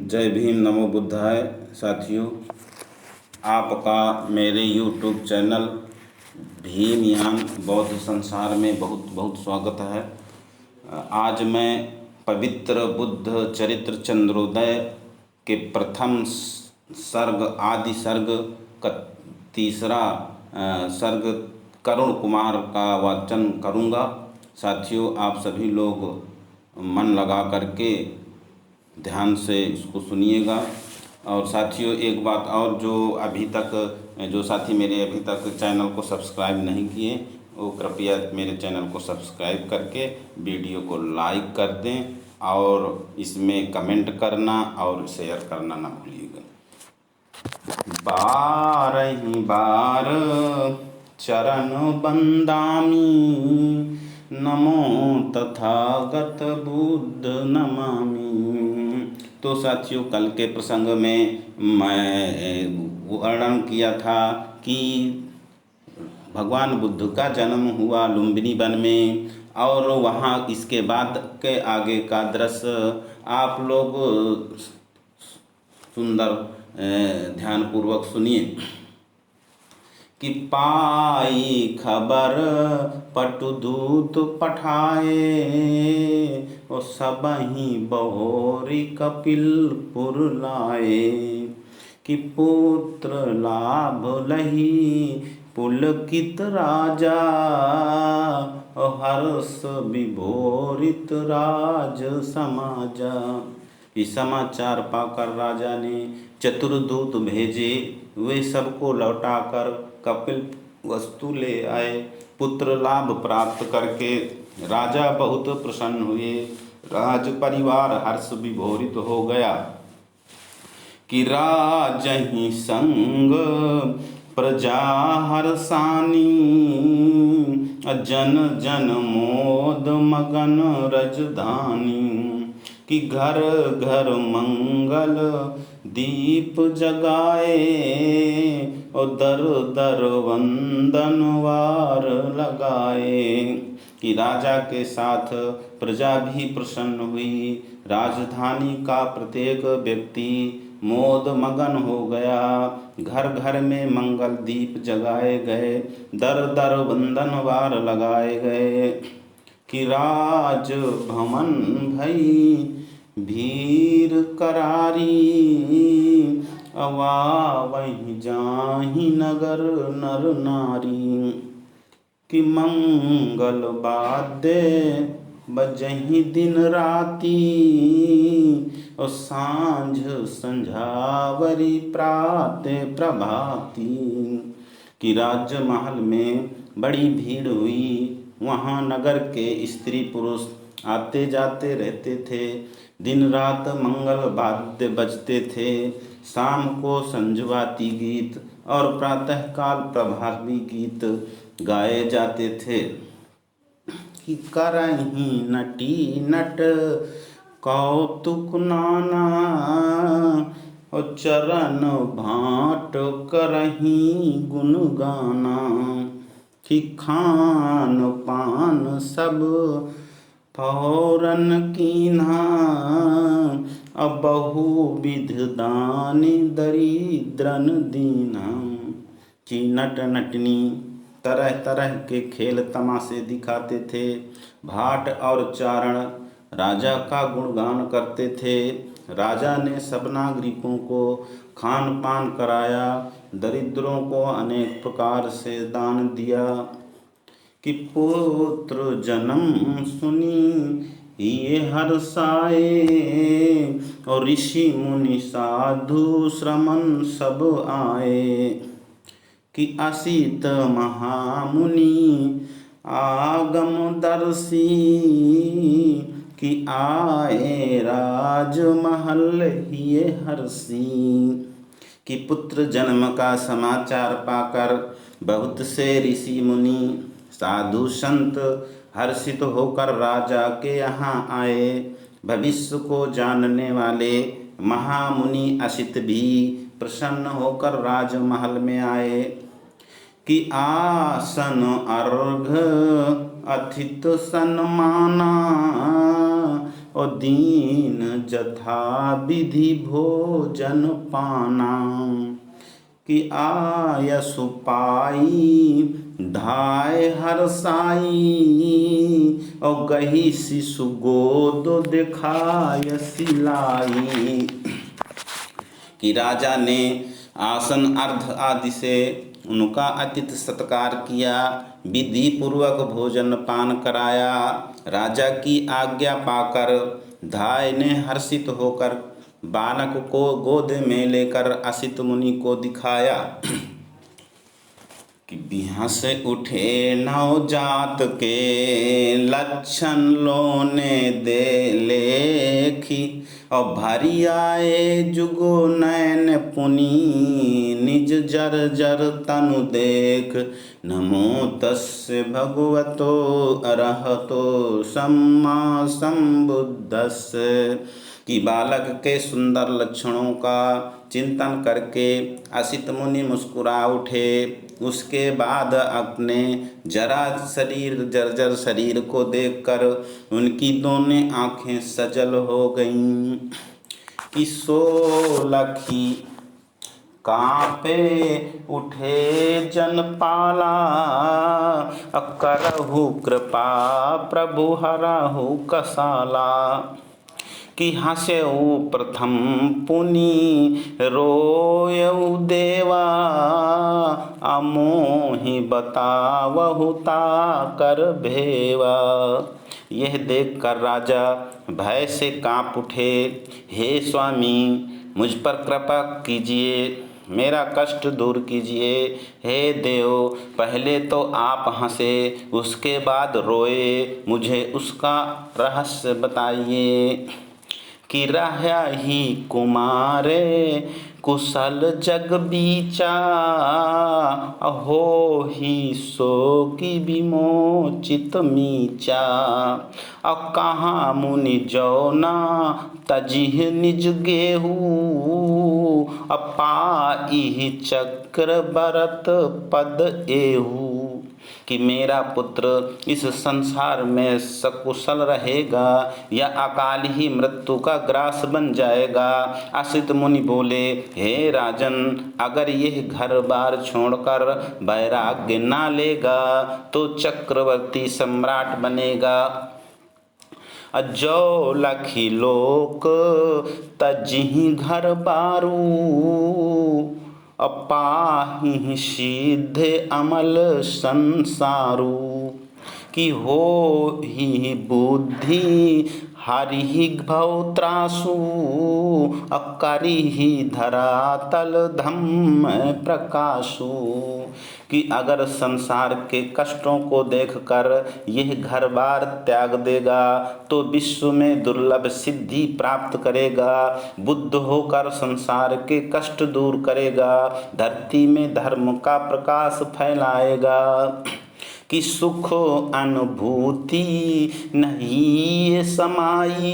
जय भीम, नमो बुद्धाय। साथियों, आपका मेरे YouTube चैनल भीमयान बौद्ध संसार में बहुत बहुत स्वागत है। आज मैं पवित्र बुद्ध चरित्र चंद्रोदय के प्रथम सर्ग आदि सर्ग का तीसरा सर्ग करुण कुमार का वाचन करूँगा। साथियों, आप सभी लोग मन लगा करके ध्यान से इसको सुनिएगा। और साथियों, एक बात और, जो साथी मेरे अभी तक चैनल को सब्सक्राइब नहीं किए, वो कृपया मेरे चैनल को सब्सक्राइब करके वीडियो को लाइक कर दें और इसमें कमेंट करना और शेयर करना ना भूलिएगा। बारही बार चरण बंदामी, नमो तथागत बुद्ध नमामि। तो साथियों, कल के प्रसंग में मैं वर्णन किया था कि भगवान बुद्ध का जन्म हुआ लुम्बिनी वन में, और वहाँ इसके बाद के आगे का दृश्य आप लोग सुंदर ध्यानपूर्वक सुनिए कि पाई खबर पटुदूत पठाए, और सबहि बहोरी कपिलपुर लाए। कि पुत्र लाभ लही पुलकित राजा, और हर्ष विभोरित राज समाजा। इस समाचार पाकर राजा ने चतुर्दूत भेजे, वे सबको लौटाकर कपिल वस्तु ले आए। पुत्र लाभ प्राप्त करके राजा बहुत प्रसन्न हुए, राज परिवार हर्ष विभोरित हो गया। कि राजहि संग प्रजा हर्षानी, जन जन मोद मगन रजधानी। कि घर घर मंगल दीप जगाए, और दर दर वंदन वार लगाए। कि राजा के साथ प्रजा भी प्रसन्न हुई, राजधानी का प्रत्येक व्यक्ति मोद मगन हो गया। घर घर में मंगल दीप जगाए गए, दर दर वंदन वार लगाए गए। कि राज भवन भई भीर करारी, अवावहि जाहि नगर नर नारी। कि मंगल वाद्य बजहि दिन राती, और सांझ संझावरी प्रातः प्रभाती। कि राज्य महल में बड़ी भीड़ हुई, वहाँ नगर के स्त्री पुरुष आते जाते रहते थे। दिन रात मंगल वाद्य बजते थे, शाम को संजवाती गीत और प्रातःकाल प्रभावी गीत गाए जाते थे। कि करहि नटी नट कौतुक नाना, और चरण भाट करहि गुण गाना। कि खान पान सब फौरन कीन्हा, अब बहुविध दान दरिद्रन दीन्हा। कि नट नटनी तरह तरह के खेल तमाशे दिखाते थे, भाट और चारण राजा का गुणगान करते थे। राजा ने सब नागरिकों को खान पान कराया, दरिद्रों को अनेक प्रकार से दान दिया। कि पुत्र जन्म सुनी ये हर्षाए, और ऋषि मुनि साधु श्रमण सब आए। कि असित महामुनि आगम दर्शी, कि आए राजमहल हिये हर्षी। कि पुत्र जन्म का समाचार पाकर बहुत से ऋषि मुनि साधु संत हर्षित होकर राजा के यहाँ आए। भविष्य को जानने वाले महामुनि असित भी प्रसन्न होकर राजमहल में आए। कि आसन अर्घ अथित सन्माना, और दीन जथा विधि भोजन पाना। कि आयसु पाई धाय हरसाई और गही शिशु गोद दिखाय सिलाई। कि राजा ने आसन अर्ध आदि से उनका अतिथि सत्कार किया, विधि पूर्वक भोजन पान कराया। राजा की आज्ञा पाकर धाय ने हर्षित होकर बालक को गोद में लेकर असित मुनि को दिखाया। कि बिहां से उठे नवजात के लक्षण लोने दे लेखी और भारी आए जुगो नयन पुनि निज जर जर तनु देख। नमो तस्य भगवतो अरहतो सम्मा संबुद्धस्य। कि बालक के सुंदर लक्षणों का चिंतन करके असित मुनि मुस्कुरा उठे। उसके बाद अपने जर्जर शरीर को देखकर उनकी दोनों आंखें सजल हो गईं। कि सोलखी कांपे उठे जनपाला करहु कृपा प्रभु हरहु कसाला। कि हंस्यउ प्रथम पुनि रोयउ देवा अमोहि बतावहु ताकर भेवा। यह देखकर राजा भय से काँप उठे। हे स्वामी, मुझ पर कृपा कीजिए, मेरा कष्ट दूर कीजिए। हे देव, पहले तो आप हंसे, उसके बाद रोए, मुझे उसका रहस्य बताइए। कि रहा ही कुमारे कुशल जग बीचा हो ही सो की विमोचित मीचा। अब कहाँ मुनि जौना तजिह निज गेहू अपाई चक्र भरत पद एहू। कि मेरा पुत्र इस संसार में सकुशल रहेगा या अकाल ही मृत्यु का ग्रास बन जाएगा। असित मुनि बोले, हे राजन, अगर यह घर बार छोड़कर वैराग्य ना लेगा तो चक्रवर्ती सम्राट बनेगा। जो लखी लोक तजिहि घर बारू अपाहि सिद्ध अमल संसारू। कि हो ही बुद्धि हरि भव त्रासु करिहि धरातल धम्म प्रकाशु। कि अगर संसार के कष्टों को देखकर यह घर बार त्याग देगा तो विश्व में दुर्लभ सिद्धि प्राप्त करेगा, बुद्ध होकर संसार के कष्ट दूर करेगा, धरती में धर्म का प्रकाश फैलाएगा। कि सुख अनुभूति नहीं समाई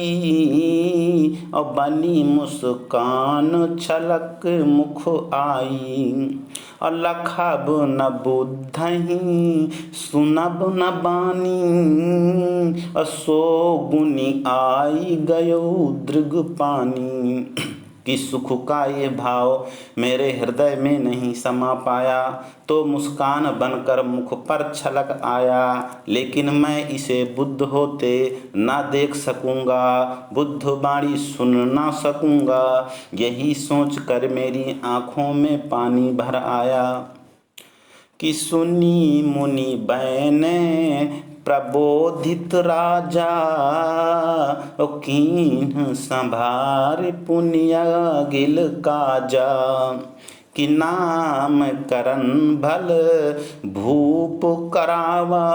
और बनी मुस्कान छलक मुख आई। और लखब न बुद्धहि सुनब न बानी और सो गुनी आई गयो दृग पानी। कि सुख का ये भाव मेरे हृदय में नहीं समा पाया तो मुस्कान बनकर मुख पर छलक आया, लेकिन मैं इसे बुद्ध होते ना देख सकूँगा, बुद्ध वाणी सुन ना सकूँगा। यही सोच कर मेरी आँखों में पानी भर आया। कि सुनी मुनि बैने प्रबोधित राजा कीन्ह संभार पुण्य गिल काजा। कि नाम करन भल भूप करावा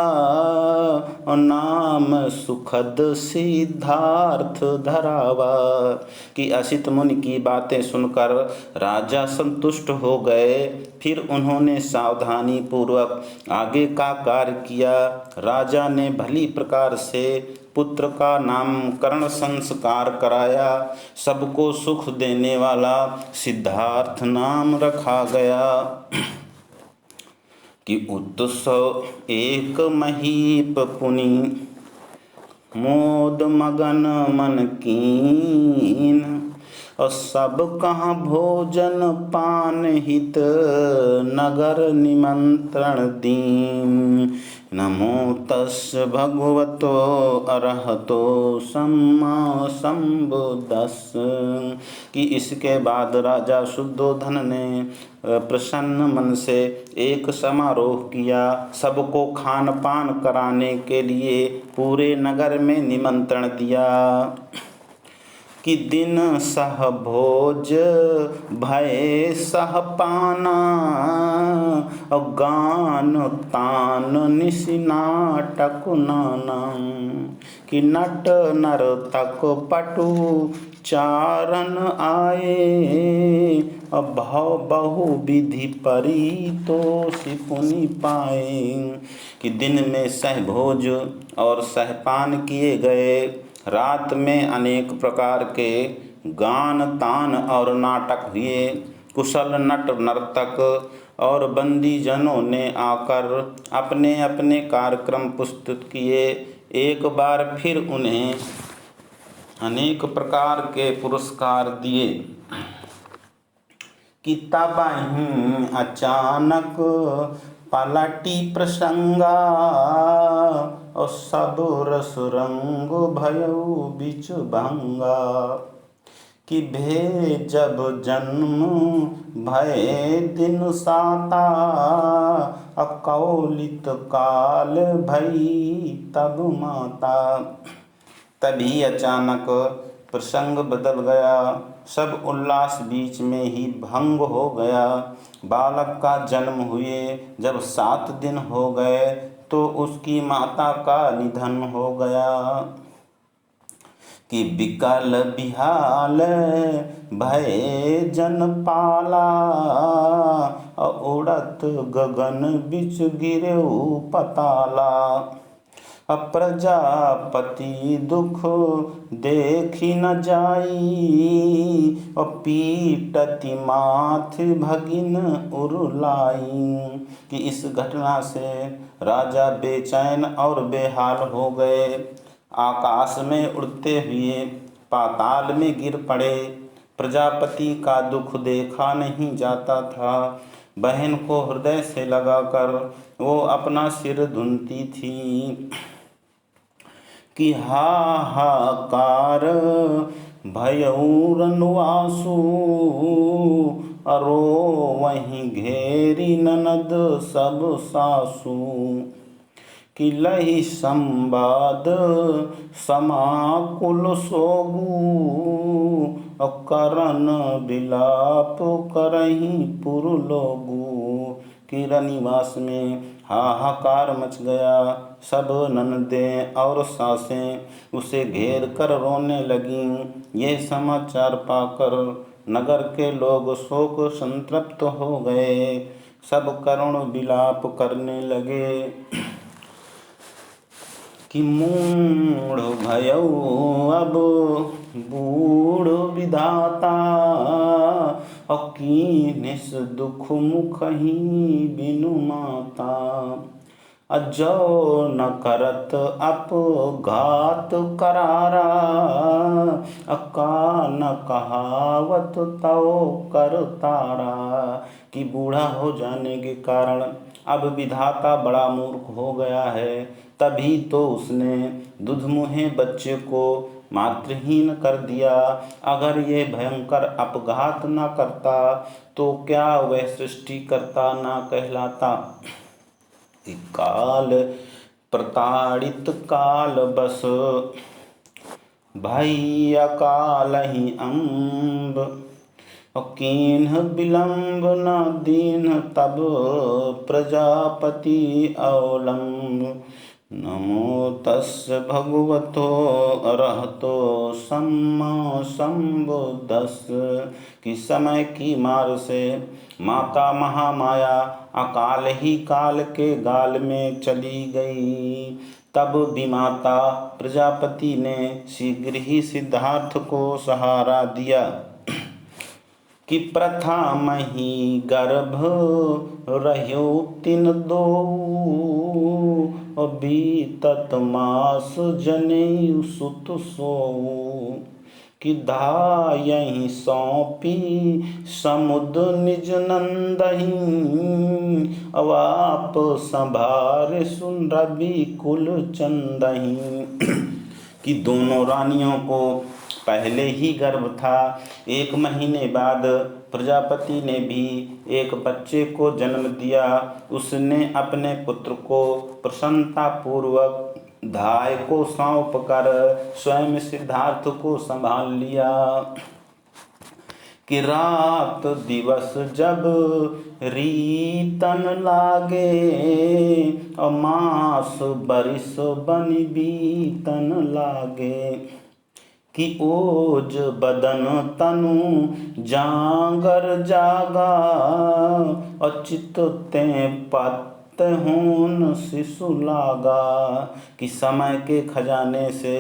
नाम सुखद सिद्धार्थ धरावा। कि असित मुनि की बातें सुनकर राजा संतुष्ट हो गए। फिर उन्होंने सावधानी पूर्वक आगे का कार्य किया। राजा ने भली प्रकार से पुत्र का नामकरण संस्कार कराया। सबको सुख देने वाला सिद्धार्थ नाम रखा गया। कि उत्सव एक महीप पुनि मोद मगन मन कीन, और सब कहाँ भोजन पान हित, नगर निमंत्रण दीन। नमो तस् भगवतो अरहतो सम्मा संबुद्धस्स। कि इसके बाद राजा शुद्धोधन ने प्रसन्न मन से एक समारोह किया, सबको खान पान कराने के लिए पूरे नगर में निमंत्रण दिया। कि दिन सह भोज भय सह पाना, और गान तान निश नाटक नाना। कि नट नर तक पटु चारण आए, और भव बहु विधि परितोष पुनि पाए। कि दिन में सहभोज और सहपान किए गए, रात में अनेक प्रकार के गान तान और नाटक हुए। कुशल नट नर्तक और बंदी जनों ने आकर अपने अपने कार्यक्रम प्रस्तुत किए। एक बार फिर उन्हें अनेक प्रकार के पुरस्कार दिए। कि तबहि अचानक पलटी प्रसंगा, और सब रस रंग भयो बिच भंगा। कि भे जब जन्म भय दिन साता, अकौलित काल भई तब माता। तभी अचानक प्रसंग बदल गया, सब उल्लास बीच में ही भंग हो गया। बालक का जन्म हुए जब 7 दिन हो गए, तो उसकी माता का निधन हो गया। कि बिकल बिहाल भय जन पाला, उड़त गगन बिच गिरऊ पताला। प्रजापति दुख देखी न जाई, और पीटति माथ भगिन उरुलाई। कि इस घटना से राजा बेचैन और बेहाल हो गए। आकाश में उड़ते हुए पाताल में गिर पड़े। प्रजापति का दुख देखा नहीं जाता था। बहन को हृदय से लगाकर वो अपना सिर धुनती थी। कि हाहाकार भयउ रनुआसु, अरो वहीं घेरी ननद सब सासु। कि लही संवाद समाकुल सोगू, करन बिलाप करही पुरलोगू। कि रनिवास में हाहाकार मच गया। सब ननदें और सासें उसे घेर कर रोने लगीं। ये समाचार पाकर नगर के लोग शोक संतप्त हो गए। सब करुण विलाप करने लगे। कि मूढ़ भयउ अब बूढ़ विधाता, और कीन्हिस दुख मुखहि बिनु माता। अजो न करत अपघात करारा, अका न कहावत तव कर तारा। कि बूढ़ा हो जाने के कारण अब विधाता बड़ा मूर्ख हो गया है। तभी तो उसने दुधमुहे बच्चे को मातृहीन कर दिया। अगर ये भयंकर अपघात न करता तो क्या वह सृष्टिकर्ता न कहलाता। काल प्रताड़ित काल बस भई अकाल ही अम्ब, कीन्ह विलंब न दीन तब प्रजापति अवलंब। नमो तस् भगवतो अरहतो सम्मा संबुद्धस्स। कि समय की मार से माता महामाया अकाल ही काल के गाल में चली गई। तब विमाता प्रजापति ने शीघ्र ही सिद्धार्थ को सहारा दिया। कि प्रथम ही गर्भ रह्यो तिन दो, बीतत मास जनेऊ सुत सोऊ। कि धायहि सौंपी समुद निज नंदहि, आप संभारे सुन रवि कुल चंदहि। कि दोनों रानियों को पहले ही गर्भ था। 1 महीने बाद प्रजापति ने भी एक बच्चे को जन्म दिया। उसने अपने पुत्र को प्रसन्नतापूर्वक धाय को सौंप कर स्वयं सिद्धार्थ को संभाल लिया। कि रात दिवस जब रीतन लागे, मास बरिस बनि बीतन लागे। कि ओज बदन तनु जागर जागा, अचित ते पत होन शिशु लागा। कि समय के खजाने से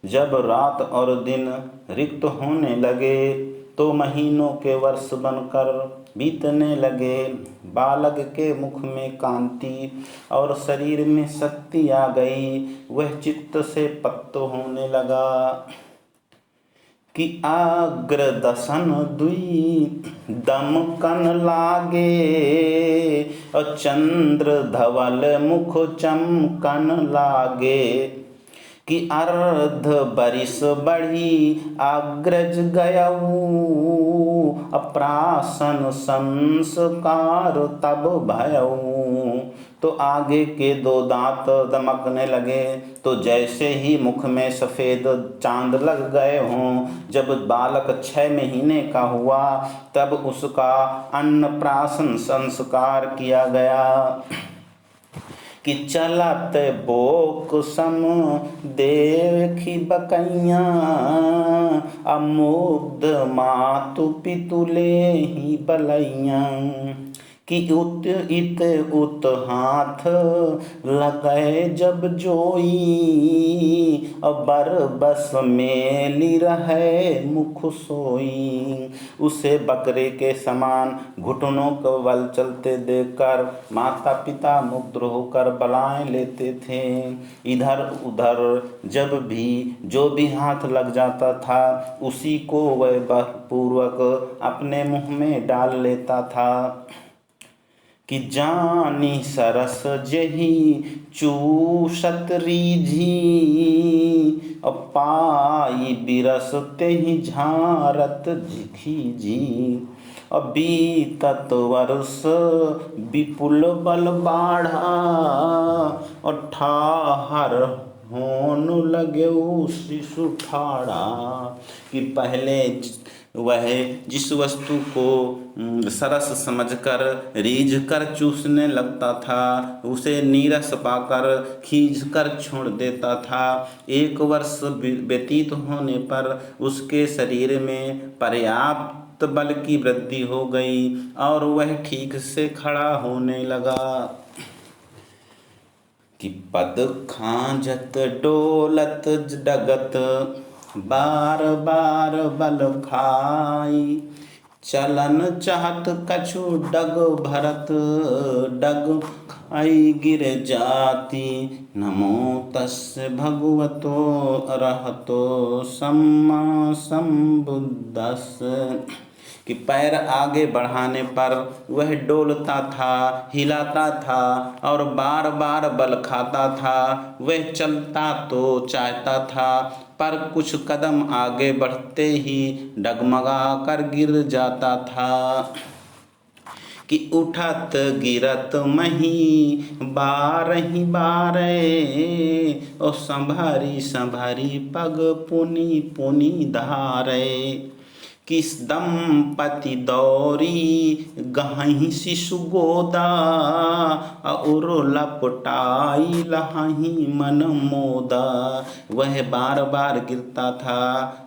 जब रात और दिन रिक्त होने लगे, तो महीनों के वर्ष बनकर बीतने लगे। बालक के मुख में कांति और शरीर में शक्ति आ गई। वह चित्त से पत्त होने लगा। कि आग्र दसन दुई दमकन लागे, और चंद्र धवल मुख चमकन लागे। कि अर्ध बरिस बढ़ी अग्रज गयऊ, अप्रासन संस्कार तब भयऊ। तो आगे के 2 दांत दमकने लगे, तो जैसे ही मुख में सफ़ेद चांद लग गए हों। जब बालक 6 महीने का हुआ, तब उसका अन्नप्राशन संस्कार किया गया। कि चलत बोक सम देखी बकैया, अमुग्ध मातु पितु लेहि बलैया। कि उत इत उत हाथ लगाए जब जोई, अबर बस मेली रहे मुख सोई। उसे बकरे के समान घुटनों को बल चलते देखकर माता पिता मुग्ध होकर बलाएं लेते थे। इधर उधर जब भी जो भी हाथ लग जाता था, उसी को वह बलपूर्वक अपने मुंह में डाल लेता था। कि जानी सरस जही चूषत रीझी, पाई बिरस तेहि झारत खीझी। बीतत वर्ष विपुल बल बाढ़ा, और ठाहर होन लगे शिशु ठाड़ा। कि पहले वह जिस वस्तु को सरस समझकर रीझ कर चूसने लगता था, उसे नीरस पाकर खींच कर छोड़ देता था। 1 वर्ष व्यतीत होने पर उसके शरीर में पर्याप्त बल की वृद्धि हो गई और वह ठीक से खड़ा होने लगा। कि पद खांजत डोलत डगत, बार बार बल खाई। चलन चाहत कछु डग भरत, डग खाई गिर जाति। नमो तस्य भगवतो अरहतो सम्मा संबुद्धस्य। कि पैर आगे बढ़ाने पर वह डोलता था, हिलाता था और बार बार बल खाता था। वह चलता तो चाहता था, पर कुछ कदम आगे बढ़ते ही डगमगा कर गिर जाता था। कि उठत गिरत मही बारहि बारे, और संभारी संभारी पग पुनि पुनि धारे। किस दंपति दौरी गहहि शिशु गोदा, और लपटाई लहहि मन मोदा। वह बार बार गिरता था,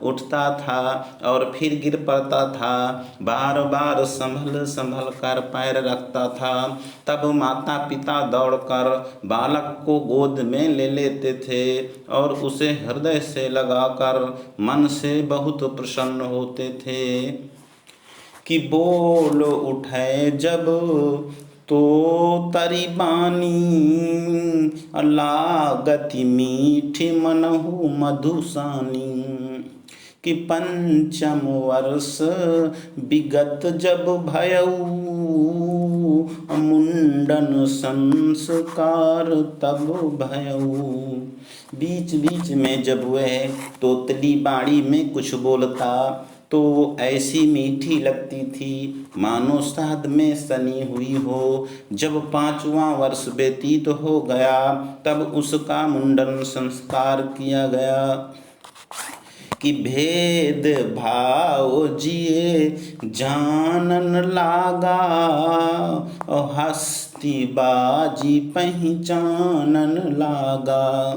उठता था और फिर गिर पड़ता था। बार बार संभल संभल कर पैर रखता था। तब माता पिता दौड़कर बालक को गोद में ले लेते थे और उसे हृदय से लगाकर मन से बहुत प्रसन्न होते थे। कि बोल उठे जब तो तरी बानी, लागति मीठी मनहु मधुसानी। कि पंचम वर्ष विगत जब भयऊ, मुंडन संस्कार तब भयऊ। बीच बीच में जब वह तोतली बाड़ी में कुछ बोलता तो ऐसी मीठी लगती थी मानो शहद में सनी हुई हो। जब 5वां वर्ष व्यतीत हो गया तब उसका मुंडन संस्कार किया गया। कि भेद भाव जिए जानन लागा, और हस्ती बाजी पहचानन लागा।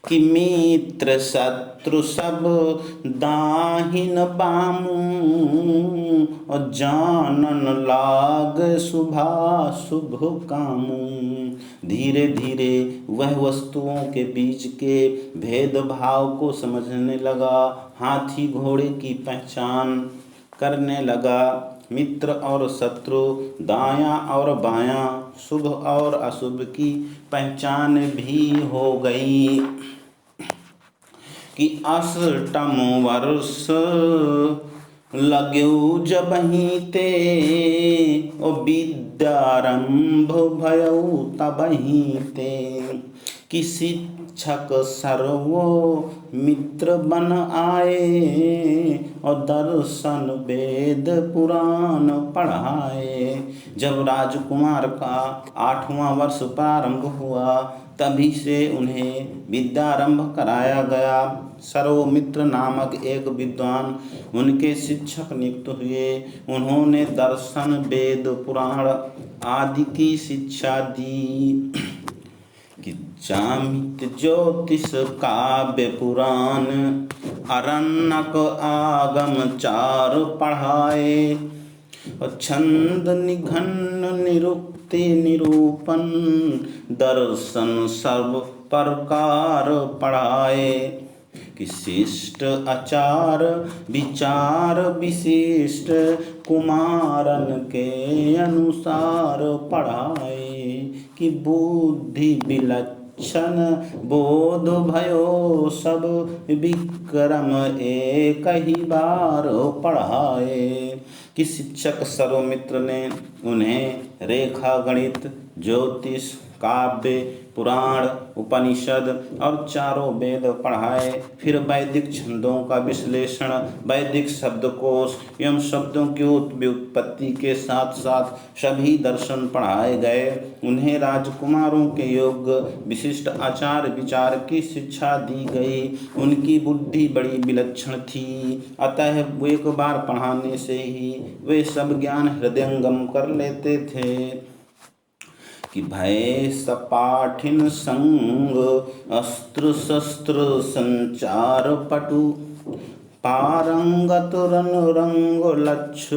कि मित्र शत्रु सब दाहिन बामू, और जानन लाग शुभाशुभ कामू। धीरे धीरे वह वस्तुओं के बीच के भेदभाव को समझने लगा, हाथी घोड़े की पहचान करने लगा। मित्र और शत्रु, दायां और बायां, शुभ और अशुभ की पहचान भी हो गई। कि अष्टम वर्ष लग्यु जबहि ते, ओ विद्यारंभ भयउ तबहि ते। कि शिक्षक सर्वो मित्र बन आए, और दर्शन वेद पुराण पढ़ाए। जब राजकुमार का 8वां वर्ष प्रारंभ हुआ तभी से उन्हें विद्यारंभ कराया गया। सर्वमित्र नामक एक विद्वान उनके शिक्षक नियुक्त हुए। उन्होंने दर्शन वेद पुराण आदि की शिक्षा दी। कि जामित ज्योतिष काव्य पुराण, अरण्यक आगम चार पढ़ाए। और छंद निघन निरुक्ति निरूपण, दर्शन सर्व प्रकार पढ़ाए। कि शिष्ट आचार विचार विशिष्ट, कुमारन के अनुसार पढ़ाए। कि बुद्धि विलक्षण बोध भयो, सब विक्रम एक ही बार पढ़ाए। कि शिक्षक सर्वमित्र ने उन्हें रेखा गणित, ज्योतिष, काव्य, पुराण, उपनिषद और चारों वेद पढ़ाए। फिर वैदिक छंदों का विश्लेषण, वैदिक शब्दकोश एवं शब्दों की व्युत्पत्ति के साथ साथ सभी दर्शन पढ़ाए गए। उन्हें राजकुमारों के योग्य विशिष्ट आचार विचार की शिक्षा दी गई। उनकी बुद्धि बड़ी विलक्षण थी, अतः वो एक बार पढ़ाने से ही वे सब ज्ञान हृदयंगम कर लेते थे। कि भय सपाठिन संग, अस्त्र शस्त्र संचार पटु, पारंगत रन रंग लक्ष्य,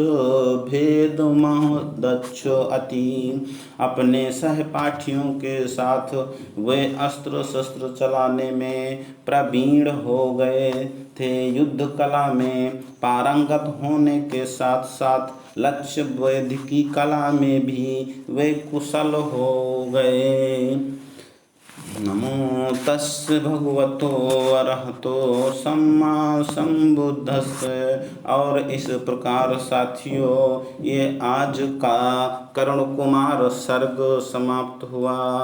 भेद मह दक्ष अति। अपने सहपाठियों के साथ वे अस्त्र शस्त्र चलाने में प्रवीण हो गए थे। युद्ध कला में पारंगत होने के साथ साथ लक्ष्य वैदिकी कला में भी वे कुशल हो गए। नमो तस्य भगवतो अरहतो सम्मा संबुद्धस्य। और इस प्रकार साथियों, ये आज का कर्ण कुमार सर्ग समाप्त हुआ।